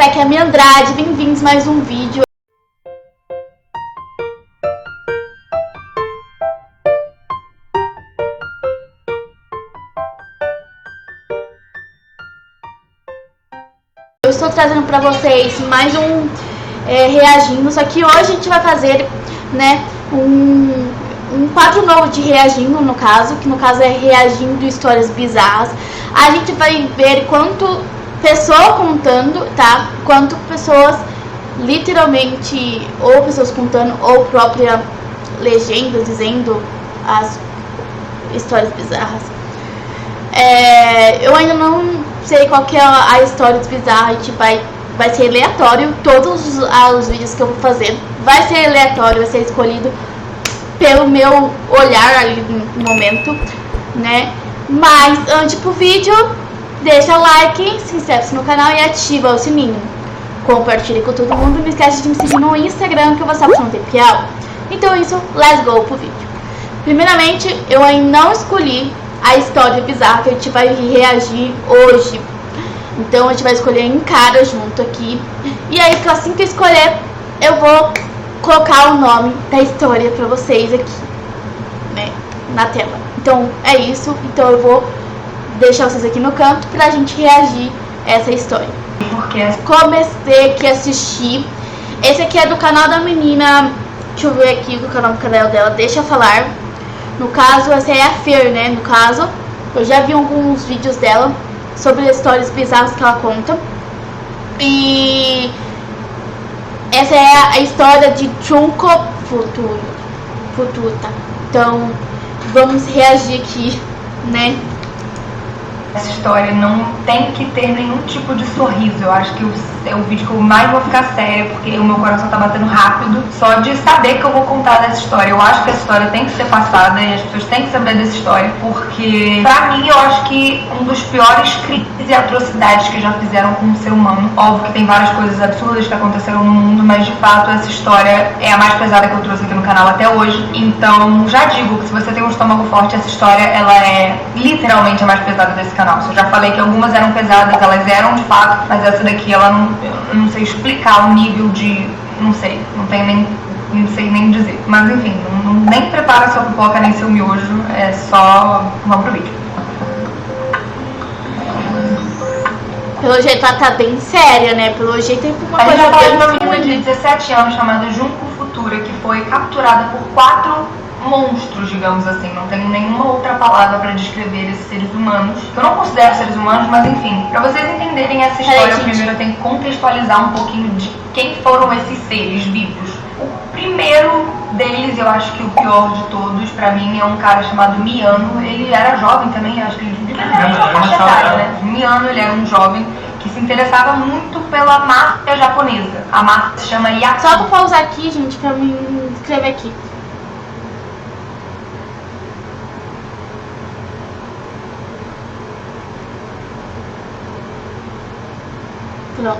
galera, aqui é a Mia Andrade, bem-vindos a mais um vídeo. Eu estou trazendo pra vocês mais um reagindo, só que hoje a gente vai fazer, né, um quadro novo de reagindo, no caso, que no caso é reagindo histórias bizarras. A gente vai ver quanto pessoa contando, tá? Quanto pessoas literalmente, ou pessoas contando, ou própria legenda dizendo as histórias bizarras. Eu ainda não sei qual que é a história bizarra. A gente vai ser aleatório. Todos os vídeos que eu vou fazer vai ser aleatório, vai ser escolhido pelo meu olhar ali no momento, né? Mas antes pro vídeo, deixa o like, se inscreve no canal e ativa o sininho. Compartilhe com todo mundo. Não esquece de me seguir no Instagram, que eu vou estar postando tempo. Então isso, let's go pro vídeo. Primeiramente, eu ainda não escolhi a história bizarra que a gente vai reagir hoje. Então a gente vai escolher em cara junto aqui. E aí, assim que eu escolher, eu vou colocar o nome da história pra vocês aqui, né, na tela. Então é isso. Então eu vou deixar vocês aqui no canto pra gente reagir essa história. Porque comecei aqui a assistir. Esse aqui é do canal da menina. Deixa eu ver aqui o canal dela. Deixa eu falar. No caso, essa é a Fer, né? No caso, eu já vi alguns vídeos dela sobre as histórias bizarras que ela conta. E essa é a história de Trunco Fututa. Então, vamos reagir aqui, né? Essa história não tem que ter nenhum tipo de sorriso. Eu acho que é o vídeo que eu mais vou ficar séria, porque o meu coração tá batendo rápido só de saber que eu vou contar dessa história. Eu acho que essa história tem que ser passada e as pessoas têm que saber dessa história, porque pra mim eu acho que um dos piores crimes e atrocidades que já fizeram com o ser humano. Óbvio que tem várias coisas absurdas que aconteceram no mundo, mas de fato essa história é a mais pesada que eu trouxe aqui no canal até hoje. Então já digo que se você tem um estômago forte, essa história ela é literalmente a mais pesada desse canal. Eu já falei que algumas eram pesadas, elas eram de fato, mas essa daqui ela não sei explicar o nível de, não sei nem dizer. Mas enfim, nem prepara sua pipoca nem seu miojo, é só vamos pro vídeo. Pelo jeito ela tá bem séria, né? Pelo jeito tem uma coisa bem séria. Uma menina de 17 anos chamada Junko Futura, que foi capturada por 4 monstros, digamos assim. Não tenho nenhuma outra palavra para descrever esses seres humanos. Eu não considero seres humanos, mas enfim. Para vocês entenderem essa história, primeiro eu tenho que contextualizar um pouquinho de quem foram esses seres vivos. O primeiro deles, eu acho que o pior de todos, pra mim, é um cara chamado Miano. Ele era jovem também, acho que ele devia ter uma faixa etária, né? Miano, ele era um jovem que se interessava muito pela máfia japonesa. A máfia se chama Yakuza. Só vou pausar aqui, gente, pra me escrever aqui. Pronto.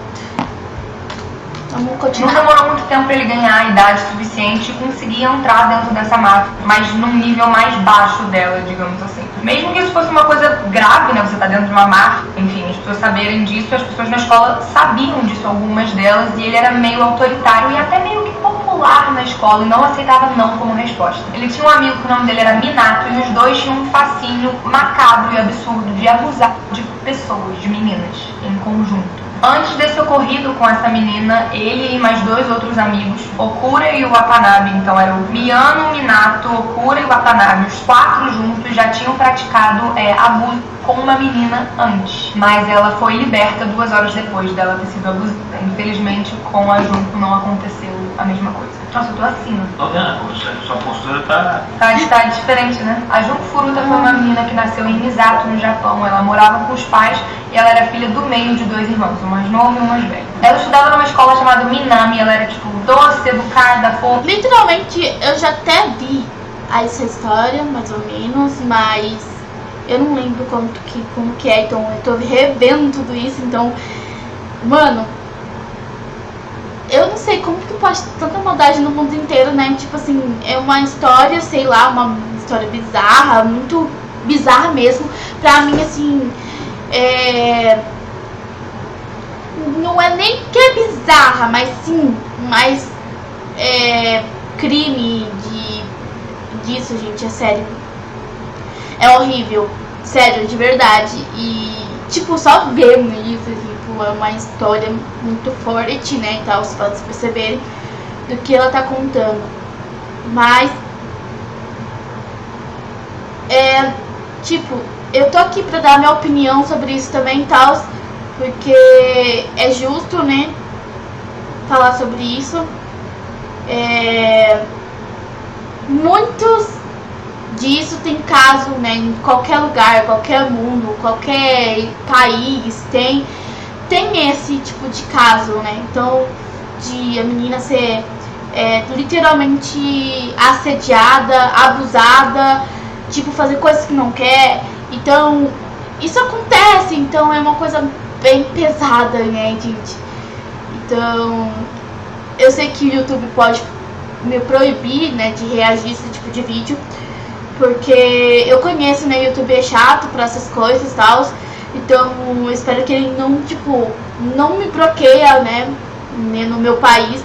Vamos continuar. Não demorou muito tempo para ele ganhar a idade suficiente e conseguir entrar dentro dessa máfia, mas num nível mais baixo dela, digamos assim. Mesmo que isso fosse uma coisa grave, né? Você tá dentro de uma máfia, enfim, as pessoas saberem disso, as pessoas na escola sabiam disso, algumas delas, e ele era meio autoritário e até meio que popular na escola e não aceitava não como resposta. Ele tinha um amigo que o nome dele era Minato e os dois tinham um fascínio macabro e absurdo de abusar de pessoas, de meninas, em conjunto. Antes desse ocorrido com essa menina, ele e mais 2 outros amigos, Okura e o Watanabe, então era o Miano, o Minato, Okura e o Watanabe, os 4 juntos já tinham praticado abuso com uma menina antes, mas ela foi liberta 2 horas depois dela ter sido abusada. Infelizmente, com a Junko não aconteceu a mesma coisa. Nossa, eu tô assim, né? Tô vendo, sua postura tá... Tá diferente, né? A Junko Furuta foi uma menina que nasceu em Misato, no Japão. Ela morava com os pais e ela era filha do meio de 2 irmãos, um mais novo e um mais velho. Ela estudava numa escola chamada Minami, ela era tipo doce, educada, fofa. Literalmente, eu já até vi essa história, mais ou menos, mas eu não lembro como que é, então eu tô revendo tudo isso, então, mano, eu não sei como que pode ter tanta maldade no mundo inteiro, né? Tipo assim, é uma história, sei lá, uma história bizarra, muito bizarra mesmo. Pra mim, assim, não é nem que é bizarra, mas sim, mais crime disso, gente, é sério. É horrível, sério, de verdade. E, tipo, só vendo isso, tipo, é uma história muito forte, né, e tal, os fãs perceberem do que ela tá contando. Mas, tipo, eu tô aqui pra dar minha opinião sobre isso também e tal, porque é justo, né, falar sobre isso. Muitos disso tem caso, né, em qualquer lugar, qualquer mundo, qualquer país tem esse tipo de caso, né? Então, de a menina ser literalmente assediada, abusada, tipo, fazer coisas que não quer. Então, isso acontece, então é uma coisa bem pesada, né, gente? Então, eu sei que o YouTube pode me proibir, né, de reagir a esse tipo de vídeo, porque eu conheço, né, o YouTube é chato pra essas coisas e tal, então eu espero que ele não, tipo, não me bloqueia, né, no meu país,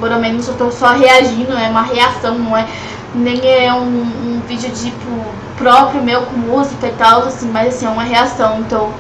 pelo menos eu tô só reagindo, é uma reação, não é, nem é um vídeo, tipo, próprio meu com música e tal, assim, mas assim, é uma reação, então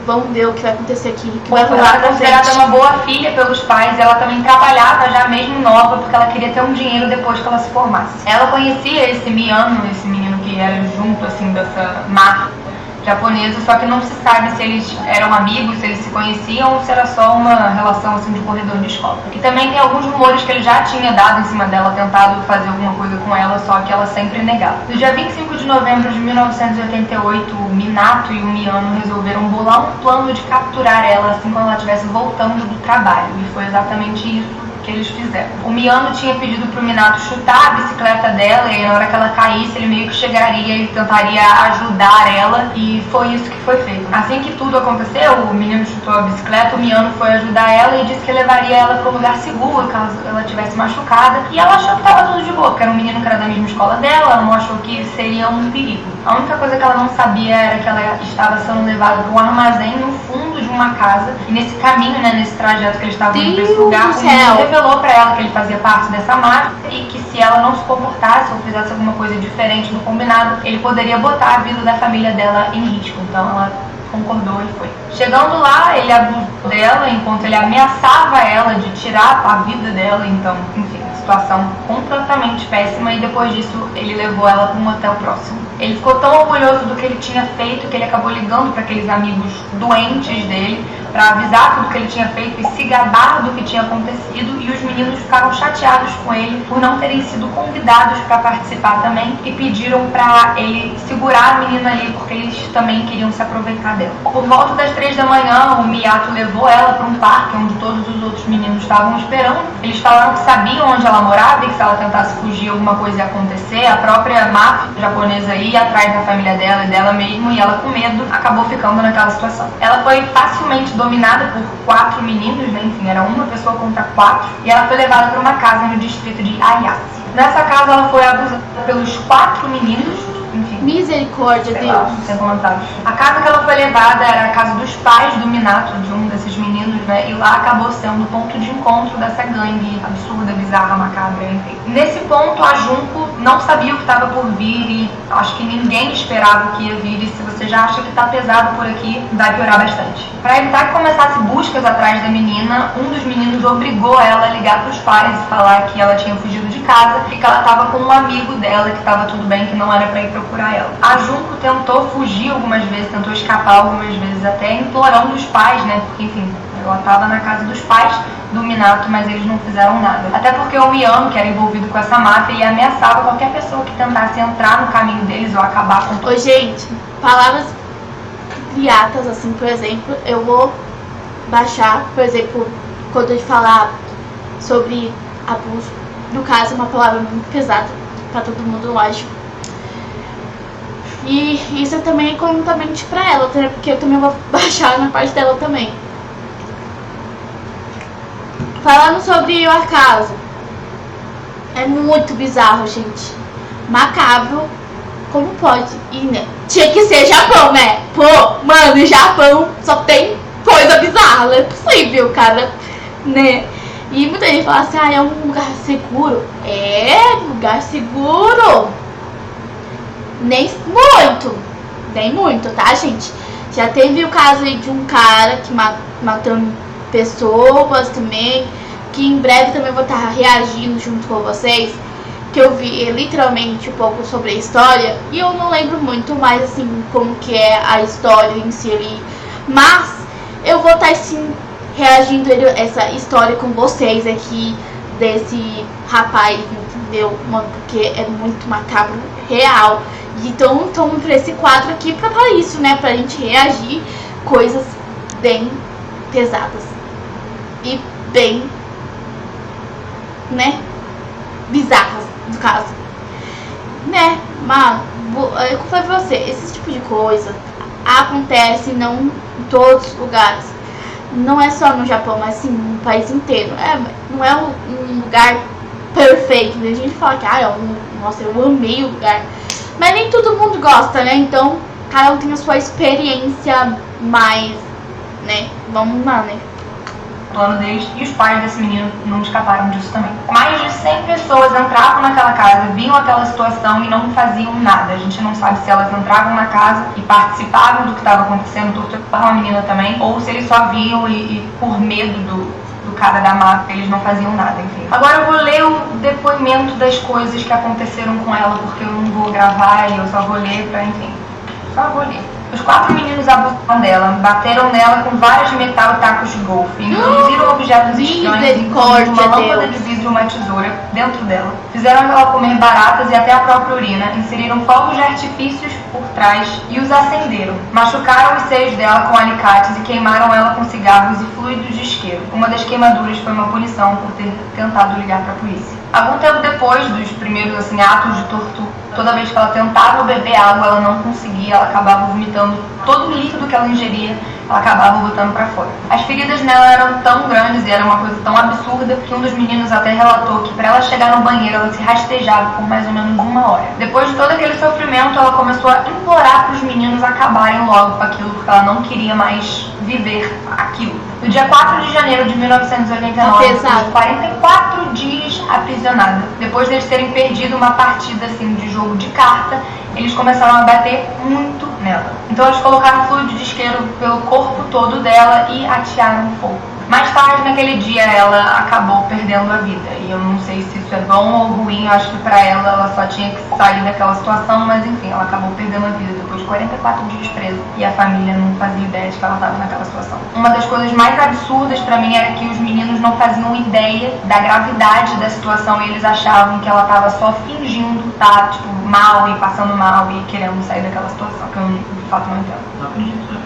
vamos ver o que vai acontecer aqui, o que vai rolar Ela pra considerada frente. uma boa filha pelos pais, ela também trabalhava já mesmo nova, porque ela queria ter um dinheiro depois que ela se formasse. Ela conhecia esse Miyano, esse menino que era junto, assim, dessa máfia japonesa, só que não se sabe se eles eram amigos, se eles se conheciam ou se era só uma relação, assim, de corredor de escola. E também tem alguns rumores que ele já tinha dado em cima dela, tentado fazer alguma coisa com ela, só que ela sempre negava. No dia 25 de novembro de 1988, o Minato e o Miyano resolveram bolar um plano de capturar ela assim quando ela estivesse voltando do trabalho, e foi exatamente isso que eles fizeram. O Miyano tinha pedido pro Minato chutar a bicicleta dela, e na hora que ela caísse, ele meio que chegaria e tentaria ajudar ela, e foi isso que foi feito. Assim que tudo aconteceu, o menino chutou a bicicleta, o Miyano foi ajudar ela e disse que levaria ela para um lugar seguro caso ela tivesse machucada, e ela achou que estava tudo de boa, porque era um menino que era da mesma escola dela, ela não achou que seria um perigo. A única coisa que ela não sabia era que ela estava sendo levada para um armazém no fundo de uma casa, e nesse caminho, né, nesse trajeto que eles estavam indo para esse lugar, o menino revelou para ela que ele fazia parte dessa máfia e que se ela não se comportasse ou fizesse alguma coisa diferente do combinado, ele poderia botar a vida da família dela em risco. Então ela concordou e foi. Chegando lá, ele abusou dela enquanto ele ameaçava ela de tirar a vida dela. Então, enfim, situação completamente péssima, e depois disso ele levou ela para um hotel próximo. Ele ficou tão orgulhoso do que ele tinha feito que ele acabou ligando para aqueles amigos doentes dele para avisar tudo que ele tinha feito e se gabar do que tinha acontecido, e os meninos ficaram chateados com ele por não terem sido convidados para participar também, e pediram para ele segurar a menina ali porque eles também queriam se aproveitar dela. Por volta das 3 da manhã, o Miyato levou ela para um parque onde todos os outros meninos estavam esperando. Eles falaram que sabiam onde ela morava e que se ela tentasse fugir alguma coisa ia acontecer. A própria máfia japonesa ia atrás da família dela e dela mesmo, e ela, com medo, acabou ficando naquela situação. Ela foi facilmente dominada por 4 meninos, né? Enfim, era uma pessoa contra 4, e ela foi levada para uma casa no distrito de Ayase. Nessa casa ela foi abusada pelos 4 meninos, enfim. Misericórdia, Deus. Lá, sem comentários. A casa que ela foi levada era a casa dos pais do Minato, de um desses meninos, né? E lá acabou sendo o ponto de encontro dessa gangue absurda, bizarra, macabra, enfim. Nesse ponto, a Junko não sabia o que estava por vir, e acho que ninguém esperava o que ia vir, e se você já acha que tá pesado por aqui, vai piorar bastante. Para evitar que começasse buscas atrás da menina, um dos meninos obrigou ela a ligar para os pais e falar que ela tinha fugido de casa e que ela estava com um amigo dela, que estava tudo bem, que não era para ir procurar ela. A Junko tentou fugir algumas vezes, tentou escapar algumas vezes, até implorando os pais, né? Porque, enfim, ela estava na casa dos pais do Minato, mas eles não fizeram nada. Até porque o Miyano, que era envolvido com essa máfia, ele ameaçava qualquer pessoa que tentasse entrar no caminho deles ou acabar com tudo. Ô, gente, palavras criatas, assim, por exemplo, eu vou baixar, por exemplo, quando eu falar sobre abuso. No caso, é uma palavra muito pesada pra todo mundo, lógico. E isso também é conjuntamente pra ela, porque eu também vou baixar na parte dela também. Falando sobre o acaso, é muito bizarro, gente. Macabro, como pode? E, né? Tinha que ser Japão, né? Pô, mano, Japão só tem coisa coisa bizarra, não é possível, cara, né? E muita gente fala assim, é um lugar seguro. É, lugar seguro. Nem muito, tá, gente? Já teve o caso aí de um cara que matando pessoas também, que em breve também vou estar reagindo junto com vocês, que eu vi literalmente um pouco sobre a história, e eu não lembro muito mais assim como que é a história em si ali, mas eu vou estar sim reagindo a essa história com vocês aqui, desse rapaz, entendeu, mano? Porque é muito macabro, real. Então estamos pra esse quadro aqui pra isso, né? Pra gente reagir coisas bem pesadas e bem, né, bizarras, no caso, né? Mas eu falei pra você, esse tipo de coisa acontece não em todos os lugares. Não é só no Japão, mas sim no país inteiro. Não é um lugar perfeito, né? A gente fala que, nossa, eu amei o lugar. Mas nem todo mundo gosta, né? Então, cada um tem a sua experiência mais, né? Vamos lá, né? Plano deles, e os pais desse menino não escaparam disso também. Mais de 100 pessoas entravam naquela casa, viam aquela situação e não faziam nada. A gente não sabe se elas entravam na casa e participavam do que estava acontecendo, torturavam a menina também, ou se eles só viam e por medo do cara da máfia, eles não faziam nada, enfim. Agora eu vou ler o depoimento das coisas que aconteceram com ela, porque eu não vou gravar e eu só vou ler pra, enfim, só vou ler. Os 4 meninos abusaram dela, bateram nela com varas de metal e tacos de golfe, introduziram objetos estranhos, incluindo uma lâmpada de vidro e uma tesoura dentro dela. Fizeram ela comer baratas e até a própria urina, inseriram fogos de artifícios por trás e os acenderam. Machucaram os seios dela com alicates e queimaram ela com cigarros e fluidos de isqueiro. Uma das queimaduras foi uma punição por ter tentado ligar para a polícia. Algum tempo depois dos primeiros atos de tortura, toda vez que ela tentava beber água, ela não conseguia, ela acabava vomitando todo o líquido que ela ingeria, ela acabava botando pra fora. As feridas nela eram tão grandes e era uma coisa tão absurda que um dos meninos até relatou que para ela chegar no banheiro ela se rastejava por mais ou menos 1 hora. Depois de todo aquele sofrimento, ela começou a implorar para os meninos acabarem logo com aquilo, porque ela não queria mais viver aquilo. No dia 4 de janeiro de 1989, depois de 44 dias aprisionada, depois deles terem perdido uma partida assim, de jogo de carta, eles começaram a bater muito nela. Então eles colocaram fluido de isqueiro pelo corpo todo dela e atearam fogo. Mais tarde, naquele dia, ela acabou perdendo a vida. E eu não sei se isso é bom ou ruim, eu acho que pra ela só tinha que sair daquela situação, mas enfim, ela acabou perdendo a vida depois de 44 dias presa. E a família não fazia ideia de que ela estava naquela situação. Uma das coisas mais absurdas pra mim era que os meninos não faziam ideia da gravidade da situação e eles achavam que ela estava só fingindo estar, tipo, mal e passando mal e querendo sair daquela situação, que eu de fato não entendo. Não acredito, né?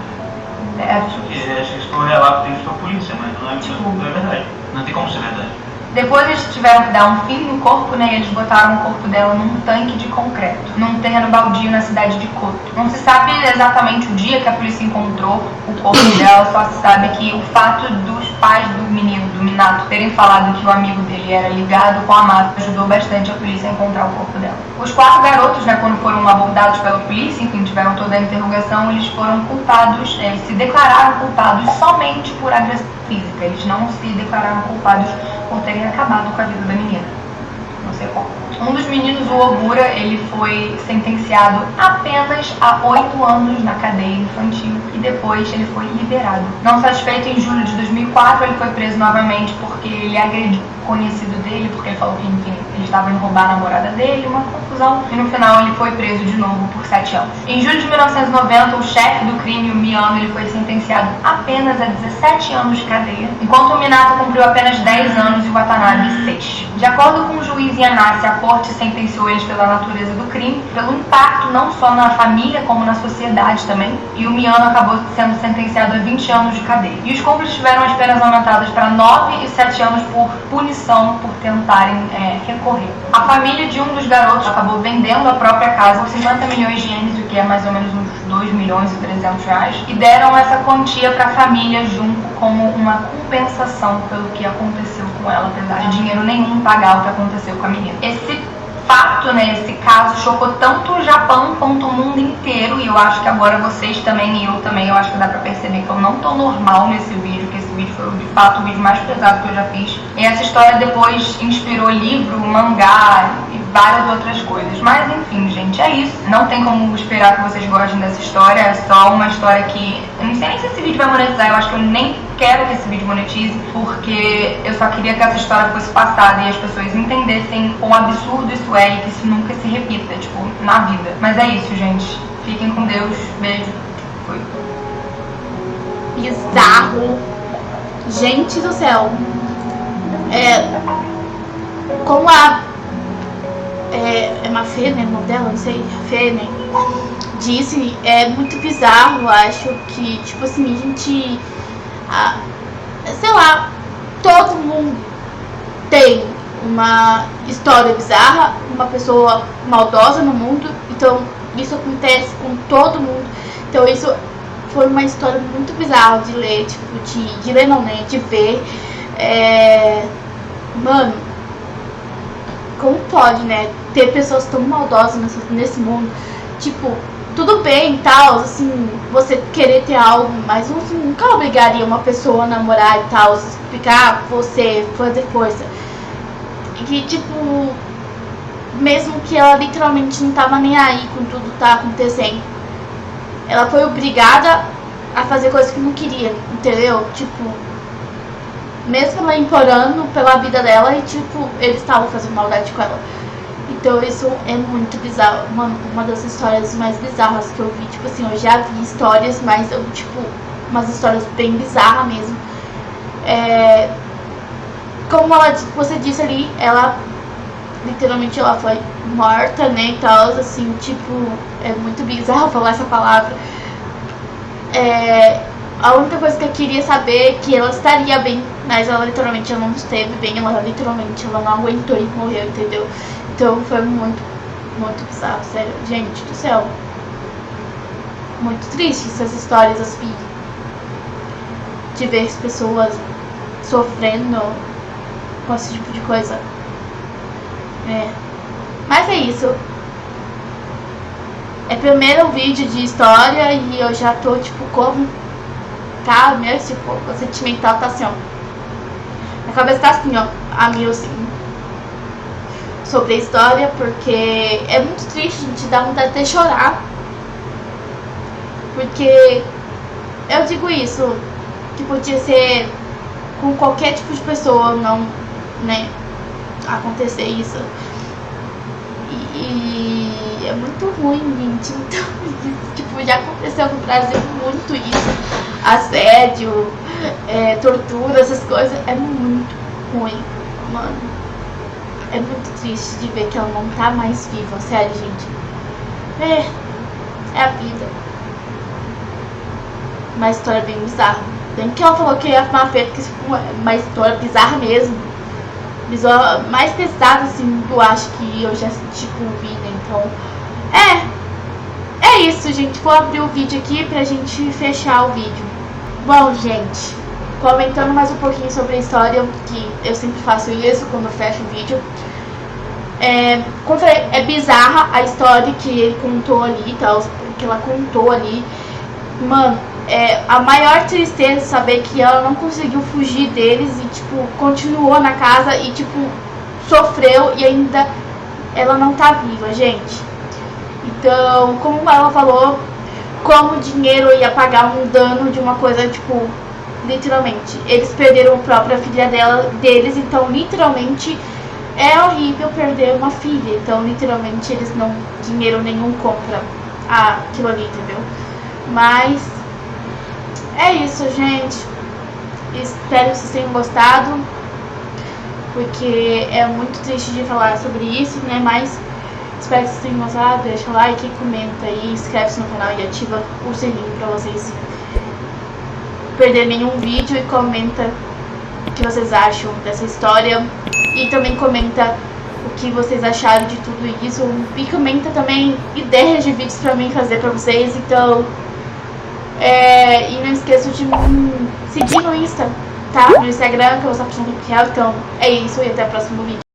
Acho que isso foi um relato deles pra polícia, mas não é verdade. Não tem como ser verdade. Depois eles tiveram que dar um fim no corpo, né? E eles botaram o corpo dela num tanque de concreto, num terreno baldio na cidade de Koto. Não se sabe exatamente o dia que a polícia encontrou o corpo dela, só se sabe que o fato dos pais do menino, do Minato, terem falado que o amigo dele era ligado com a máfia ajudou bastante a polícia a encontrar o corpo dela. Os 4 garotos, né, quando foram abordados pela polícia, enfim, tiveram toda a interrogação, eles foram culpados, eles se declararam culpados somente por agressão física. Eles não se declararam culpados por terem acabado com a vida da menina. Não sei qual. Um dos meninos, o Ogura, ele foi sentenciado apenas a 8 anos na cadeia infantil e depois ele foi liberado. Não satisfeito, em julho de 2004, ele foi preso novamente porque ele agrediu o conhecido dele, porque ele falou que, enfim, ele estava indo roubar a namorada dele, uma confusão, e no final ele foi preso de novo por 7 anos. Em julho de 1990, o chefe do crime, o Miyano, ele foi sentenciado apenas a 17 anos de cadeia, enquanto o Minato cumpriu apenas 10 anos e o Watanabe 6. De acordo com o juiz Yanase, a corte sentenciou eles pela natureza do crime, pelo impacto não só na família como na sociedade também, e o Miyano acabou sendo sentenciado a 20 anos de cadeia. E os cúmplices tiveram as penas aumentadas para 9 e 7 anos por punição por tentarem recorrer. A família de um dos garotos acabou vendendo a própria casa por 50 milhões de ienes, o que é mais ou menos uns 2 milhões e 300 reais, e deram essa quantia para a família junto como uma compensação pelo que aconteceu com ela, apesar de dinheiro nenhum pagar o que aconteceu com a menina. Esse fato fato, né, esse caso chocou tanto o Japão quanto o mundo inteiro, e eu acho que agora vocês também e eu também, eu acho que dá pra perceber que eu não tô normal nesse vídeo, que esse vídeo foi de fato o vídeo mais pesado que eu já fiz. E essa história depois inspirou livro, mangá e várias outras coisas. Mas enfim, gente, é isso. Não tem como esperar que vocês gostem dessa história, é só uma história que... Eu não sei nem se esse vídeo vai monetizar, eu acho que eu nem quero que esse vídeo monetize, porque eu só queria que essa história fosse passada e as pessoas entendessem quão absurdo isso é e que isso nunca se repita, tipo, na vida. Mas é isso, gente. Fiquem com Deus. Beijo. Fui. Bizarro. Gente do céu. Como a... É uma Fê, né? O nome dela, não sei. Fê, né? Disse, é muito bizarro. Acho que, tipo assim, a gente... sei lá, todo mundo tem uma história bizarra, uma pessoa maldosa no mundo, então isso acontece com todo mundo. Então isso foi uma história muito bizarra de ler, tipo, de ler não, né, de ver. Mano, como pode, né, ter pessoas tão maldosas nesse mundo? Tipo, tudo bem e tal, assim, você querer ter algo, mas você nunca obrigaria uma pessoa a namorar e tal, explicar você, fazer coisa. E tipo, mesmo que ela literalmente não tava nem aí com tudo que tá acontecendo, ela foi obrigada a fazer coisas que não queria, entendeu? Tipo, mesmo ela implorando pela vida dela e tipo, eles estavam fazendo maldade com ela. Então isso é muito bizarro, uma das histórias mais bizarras que eu vi. Tipo assim, eu já vi histórias, mas eu, tipo, umas histórias bem bizarras mesmo. Como você disse ali, ela literalmente ela foi morta, né, e tal, assim, tipo, é muito bizarro falar essa palavra. A única coisa que eu queria saber é que ela estaria bem, mas ela literalmente ela não esteve bem, ela literalmente ela não aguentou e morreu, entendeu? Então foi muito, muito bizarro, sério. Gente do céu. Muito triste essas histórias assim. De ver as pessoas sofrendo com esse tipo de coisa. Mas é isso. É o primeiro vídeo de história e eu já tô tipo como... Tá, meu, tipo, o sentimental tá assim, ó. Minha cabeça tá assim, ó, a mil assim. Sobre a história, porque é muito triste, gente, dá vontade de chorar. Porque eu digo isso, que podia ser com qualquer tipo de pessoa, não, né, acontecer isso. E é muito ruim, gente. Então, tipo, já aconteceu no Brasil muito isso. Assédio, tortura, essas coisas. É muito ruim, mano. É muito triste de ver que ela não tá mais viva, sério, gente. É a vida. Uma história bem bizarra. Bem que ela falou que ia falar feito que uma história bizarra mesmo. Bizarra, mais pesada, assim, eu acho que eu já, tipo, vi, né? Então, é isso, gente. Vou abrir o vídeo aqui pra gente fechar o vídeo. Bom, gente, comentando mais um pouquinho sobre a história, que eu sempre faço isso quando eu fecho o vídeo. Como eu falei, é bizarra a história que ele contou ali, tal, que ela contou ali. Mano, a maior tristeza saber que ela não conseguiu fugir deles e, tipo, continuou na casa e, tipo, sofreu e ainda ela não tá viva, gente. Então, como ela falou, como o dinheiro ia pagar um dano de uma coisa, tipo, literalmente, eles perderam a própria filha deles, então, literalmente, é horrível perder uma filha. Então, literalmente, eles não, dinheiro nenhum compra aquilo ali, entendeu? Mas é isso, gente. Espero que vocês tenham gostado, porque é muito triste de falar sobre isso, né? Mas espero que vocês tenham gostado. Deixa o like, comenta aí, inscreve-se no canal e ativa o sininho pra vocês perderem nenhum vídeo. E comenta o que vocês acham dessa história. E também comenta o que vocês acharam de tudo isso. E comenta também ideias de vídeos pra mim fazer pra vocês. Então, e não esqueça de me seguir no Insta, tá? No Instagram, que eu vou estar postando tutorial. Então, é isso e até o próximo vídeo.